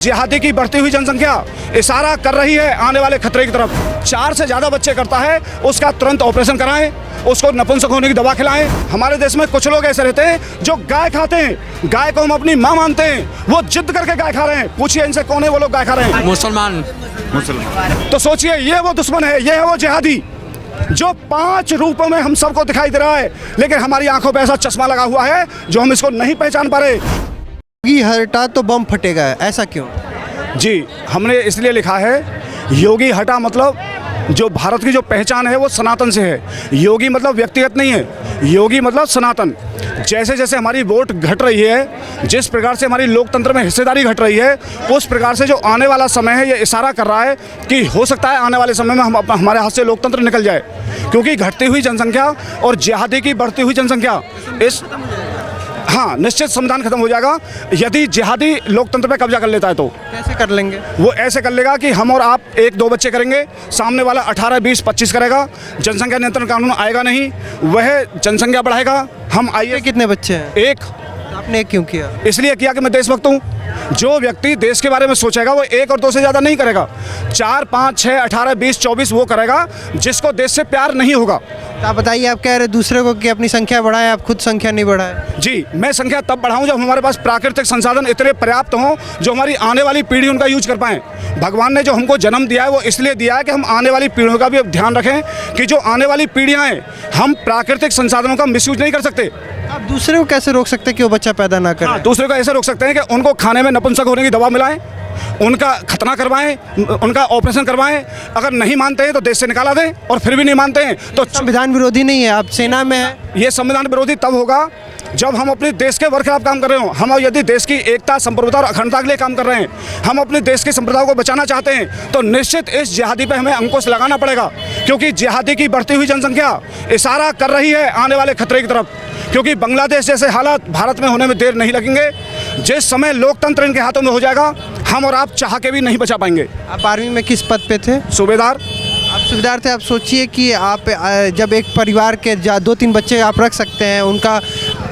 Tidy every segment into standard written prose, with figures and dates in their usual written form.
जिहादी की बढ़ती हुई जनसंख्या इशारा कर रही है आने वाले खतरे की तरफ। 4 से ज़्यादा बच्चे करता है उसका तुरंत ऑपरेशन कराएं, उसको नपुंसक होने की दवा खिलाएं। हमारे देश में कुछ लोग ऐसे रहते हैं जो गाय खाते हैं, गाय को हम अपनी माँ मानते हैं, वो जिद करके गाय खा रहे हैं। पूछिए इनसे कौन है वो लोग गाय खा रहे हैं? मुसलमान। तो सोचिए ये वो दुश्मन है, ये है वो जिहादी जो 5 रूपों में हम सबको दिखाई दे रहा है, लेकिन हमारी आंखों पे ऐसा चश्मा लगा हुआ है जो हम इसको नहीं पहचान पा रहे। योगी हटा तो बम फटेगा, ऐसा क्यों? जी, हमने इसलिए लिखा है योगी हटा मतलब जो भारत की जो पहचान है वो सनातन से है। योगी मतलब व्यक्तिगत नहीं है, योगी मतलब सनातन। जैसे जैसे हमारी वोट घट रही है, जिस प्रकार से हमारी लोकतंत्र में हिस्सेदारी घट रही है, उस प्रकार से जो आने वाला समय है ये इशारा कर रहा है कि हो सकता है आने वाले समय में हमारे हाथ से लोकतंत्र निकल जाए। क्योंकि घटती हुई जनसंख्या और जिहादी की बढ़ती हुई जनसंख्या इस हाँ निश्चित संविधान खत्म हो जाएगा यदि जिहादी लोकतंत्र पे कब्जा कर लेता है। तो कैसे कर लेंगे? वो ऐसे कर लेगा कि हम और आप 1-2 बच्चे करेंगे, सामने वाला 18, 20, 25 करेगा। जनसंख्या नियंत्रण कानून आएगा नहीं, वह जनसंख्या बढ़ाएगा। हम आइए कितने बच्चे हैं? 1। आपने क्यों किया? इसलिए किया कि मैं देशभक्त हूँ। जो व्यक्ति देश के बारे में सोचेगा वो 1 और 2 से ज़्यादा नहीं करेगा। 4, 5, 6, 18, 20, 24 वो करेगा जिसको देश से प्यार नहीं होगा। तो आप बताइए, आप कह रहे दूसरे को कि अपनी संख्या बढ़ाए, आप खुद संख्या नहीं बढ़ाए। जी, मैं संख्या तब बढ़ाऊं जब हमारे पास प्राकृतिक संसाधन इतने पर्याप्त हों जो हमारी आने वाली पीढ़ी उनका यूज कर पाएँ। भगवान ने जो हमको जन्म दिया है वो इसलिए दिया है कि हम आने वाली पीढ़ियों का भी ध्यान रखें कि जो आने वाली पीढ़ियाँ हैं हम प्राकृतिक संसाधनों का मिसयूज नहीं कर सकते। आप दूसरे को कैसे रोक सकते हैं कि वो बच्चा पैदा ना करे? दूसरे को ऐसे रोक सकते हैं कि उनको खाने में नपुंसक होने की दवा मिलाएं, उनका खतना करवाएं, उनका ऑपरेशन करवाएं। अगर नहीं मानते हैं तो देश से निकाला दें, और फिर भी नहीं मानते हैं तो संविधान विरोधी नहीं है, आप सेना में है। ये संविधान विरोधी तब होगा जब हम अपने देश के खिलाफ काम कर रहे हो। हम यदि देश की एकता, संप्रभुता और अखंडता के लिए काम कर रहे हैं, हम अपने देश की संप्रदायों को बचाना चाहते हैं, तो निश्चित इस जिहादी पे हमें अंकुश लगाना पड़ेगा। क्योंकि जिहादी की बढ़ती हुई जनसंख्या इशारा कर रही है आने वाले खतरे की तरफ। क्योंकि बांग्लादेश जैसे हालात भारत में होने में देर नहीं लगेंगे। जिस समय लोकतंत्र इनके हाथों में हो जाएगा, हम और आप चाह के भी नहीं बचा पाएंगे। आप आर्मी में किस पद पे थे? सूबेदार। आप सूबेदार थे। आप सोचिए कि आप जब एक परिवार के 2-3 बच्चे आप रख सकते हैं, उनका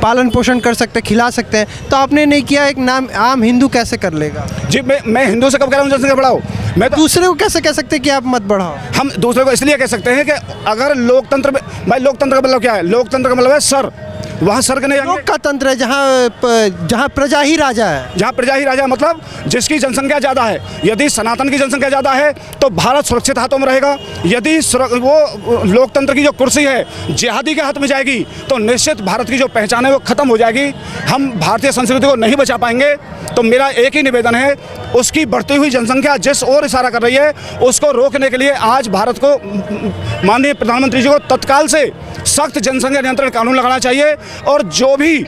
पालन पोषण कर सकते हैं, खिला सकते हैं, तो आपने नहीं किया। एक नाम आम हिंदू कैसे कर लेगा? जी, मैं हिंदू से कब कह रहा हूँ जनसंख्या बढ़ाओ? मैं तो दूसरे को कैसे कह सकते हैं कि आप मत बढ़ाओ? हम दूसरे को इसलिए कह सकते हैं कि अगर लोकतंत्र में, भाई लोकतंत्र का मतलब क्या है? लोकतंत्र का मतलब है सर, वहाँ सर्ग नहीं लोक का तंत्र है जहाँ प्रजा ही राजा है। जहाँ प्रजा ही राजा मतलब जिसकी जनसंख्या ज़्यादा है। यदि सनातन की जनसंख्या ज़्यादा है तो भारत सुरक्षित हाथों में रहेगा। यदि वो लोकतंत्र की जो कुर्सी है जिहादी के हाथ में जाएगी तो निश्चित भारत की जो पहचान है वो खत्म हो जाएगी। हम भारतीय संस्कृति को नहीं बचा पाएंगे। तो मेरा एक ही निवेदन है, उसकी बढ़ती हुई जनसंख्या जिस ओर इशारा कर रही है उसको रोकने के लिए आज भारत को, माननीय प्रधानमंत्री जी को तत्काल से सख्त जनसंख्या नियंत्रण कानून लगाना चाहिए। और जो भी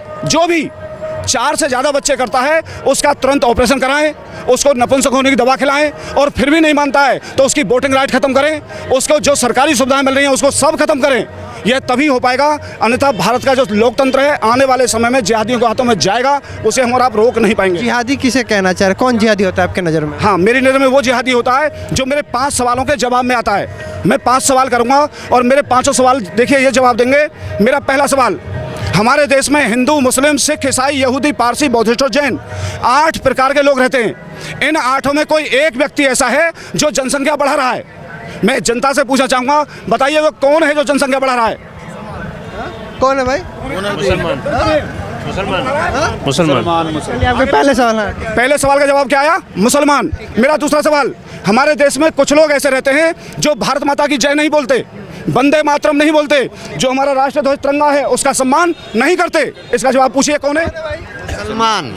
4 से ज़्यादा बच्चे करता है उसका तुरंत ऑपरेशन कराएं, उसको नपुंसक होने की दवा खिलाएं, और फिर भी नहीं मानता है तो उसकी वोटिंग राइट खत्म करें, उसको जो सरकारी सुविधाएं मिल रही हैं उसको सब खत्म करें। यह तभी हो पाएगा, अन्यथा भारत का जो लोकतंत्र है आने वाले समय में जिहादियों के हाथों में जाएगा, उसे हम और आप रोक नहीं पाएंगे। जिहादी किसे कहना चाह रहे? कौन जिहादी होता है आपके नज़र में? हाँ, मेरी नज़र में वो जिहादी होता है जो मेरे 5 सवालों के जवाब में आता है। मैं 5 सवाल करूँगा और मेरे 5 सवाल देखिए ये जवाब देंगे। मेरा पहला सवाल, हमारे देश में हिंदू, मुस्लिम, सिख, ईसाई, यहूदी, पारसी, बौद्धिस्ट और जैन 8 प्रकार के लोग रहते हैं। इन 8 में कोई एक व्यक्ति ऐसा है जो जनसंख्या बढ़ा रहा है। मैं जनता से पूछना चाहूँगा, बताइए वो कौन है जो जनसंख्या बढ़ा रहा है? कौन है भाई? मुसलमान। आपके पहले सवाल है। पहले सवाल का जवाब क्या आया? मुसलमान। मेरा दूसरा सवाल, हमारे देश में कुछ लोग ऐसे रहते हैं जो भारत माता की जय नहीं बोलते, वंदे मातरम नहीं बोलते, जो हमारा राष्ट्र ध्वज तिरंगा है उसका सम्मान नहीं करते। इसका जवाब पूछिए कौन है? मुसलमान।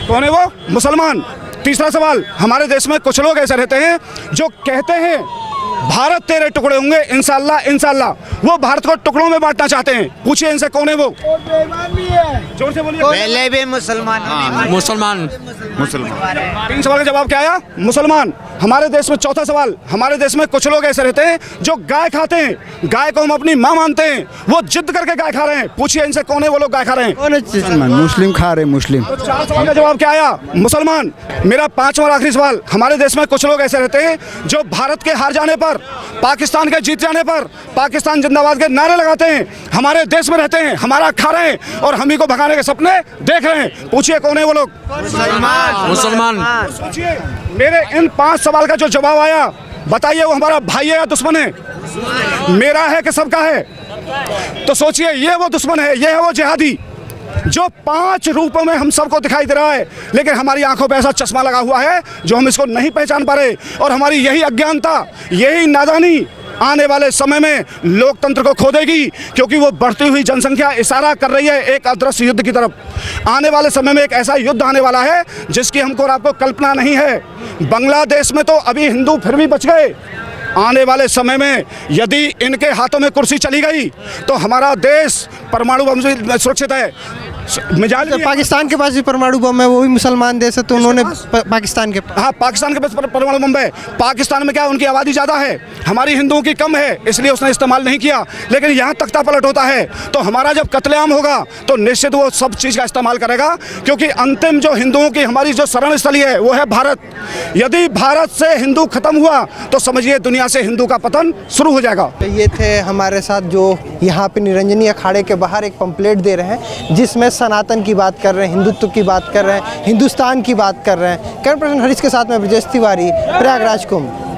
कौन है वो? मुसलमान। तीसरा सवाल, हमारे देश में कुछ लोग ऐसे रहते हैं जो कहते हैं भारत तेरे टुकड़े होंगे इंशाल्लाह इंशाल्लाह, वो भारत को टुकड़ों में बांटना चाहते हैं। पूछिए इनसे कौन है वो? जोर से बोलिए। पहले भी मुसलमान। 3 सवाल का जवाब क्या आया? मुसलमान। हमारे देश में चौथा सवाल, हमारे देश में कुछ लोग ऐसे रहते हैं जो गाय खाते हैं, गाय को हम अपनी माँ मानते हैं, वो जिद करके गाय खा रहे हैं। पूछिए इनसे कौन है वो लोग गाय खा रहे हैं? कौन है? मुस्लिम खा रहे मुस्लिम। तो 4 सवाल का जवाब क्या आया? मुसलमान। मेरा 5वां और आखिरी सवाल, हमारे देश में कुछ लोग ऐसे रहते हैं जो भारत के हार जाने पर पर, पाकिस्तान के जीत जाने पर पाकिस्तान जिंदाबाद के नारे लगाते हैं, हमारे देश में रहते हैं, हमारा खा रहे हैं और हम ही को भगाने के सपने देख रहे हैं। पूछिए कौन है वो लोग? मुसलमान। सोचिए, मेरे इन 5 सवाल का जो जवाब आया, बताइए वो हमारा भाई है या दुश्मन है? मेरा है कि सबका है? तो सोचिए, ये वो दुश्मन है, ये है वो जिहादी जो 5 रूपों में हम सबको दिखाई दे रहा है, लेकिन हमारी आंखों पे ऐसा चश्मा लगा हुआ है जो हम इसको नहीं पहचान पा रहे। और हमारी यही अज्ञानता, यही नादानी आने वाले समय में लोकतंत्र को खो देगी, क्योंकि वो बढ़ती हुई जनसंख्या इशारा कर रही है एक अदृश्य युद्ध की तरफ। आने वाले समय में एक ऐसा युद्ध आने वाला है जिसकी हमको और आपको कल्पना नहीं है। बांग्लादेश में तो अभी हिंदू फिर भी बच गए, आने वाले समय में यदि इनके हाथों में कुर्सी चली गई तो हमारा देश परमाणु बम से सुरक्षित है। मिजाज पाकिस्तान के पास भी परमाणु बम है, वो भी मुसलमान देश है, तो उन्होंने पाकिस्तान के हाँ, पाकिस्तान के पास परमाणु बम है। पाकिस्तान में क्या उनकी आबादी ज़्यादा है, हमारी हिंदुओं की कम है, इसलिए उसने इस्तेमाल नहीं किया। लेकिन यहाँ तख्ता पलट होता है तो हमारा जब कत्लेआम होगा तो निश्चित वो सब चीज़ का इस्तेमाल करेगा, क्योंकि अंतिम जो हिंदुओं की हमारी जो शरण स्थली है वो है भारत। यदि भारत से हिंदू खत्म हुआ तो समझिए दुनिया से हिंदू का पतन शुरू हो जाएगा। ये थे हमारे साथ जो यहाँ पे निरंजनी अखाड़े के बाहर एक पंपलेट दे रहे हैं, जिसमें सनातन की बात कर रहे हैं, हिंदुत्व की बात कर रहे हैं, हिंदुस्तान की बात कर रहे हैं। कैमरा पर्सन हरीश के साथ में ब्रजेश तिवारी, प्रयागराज कुंभ।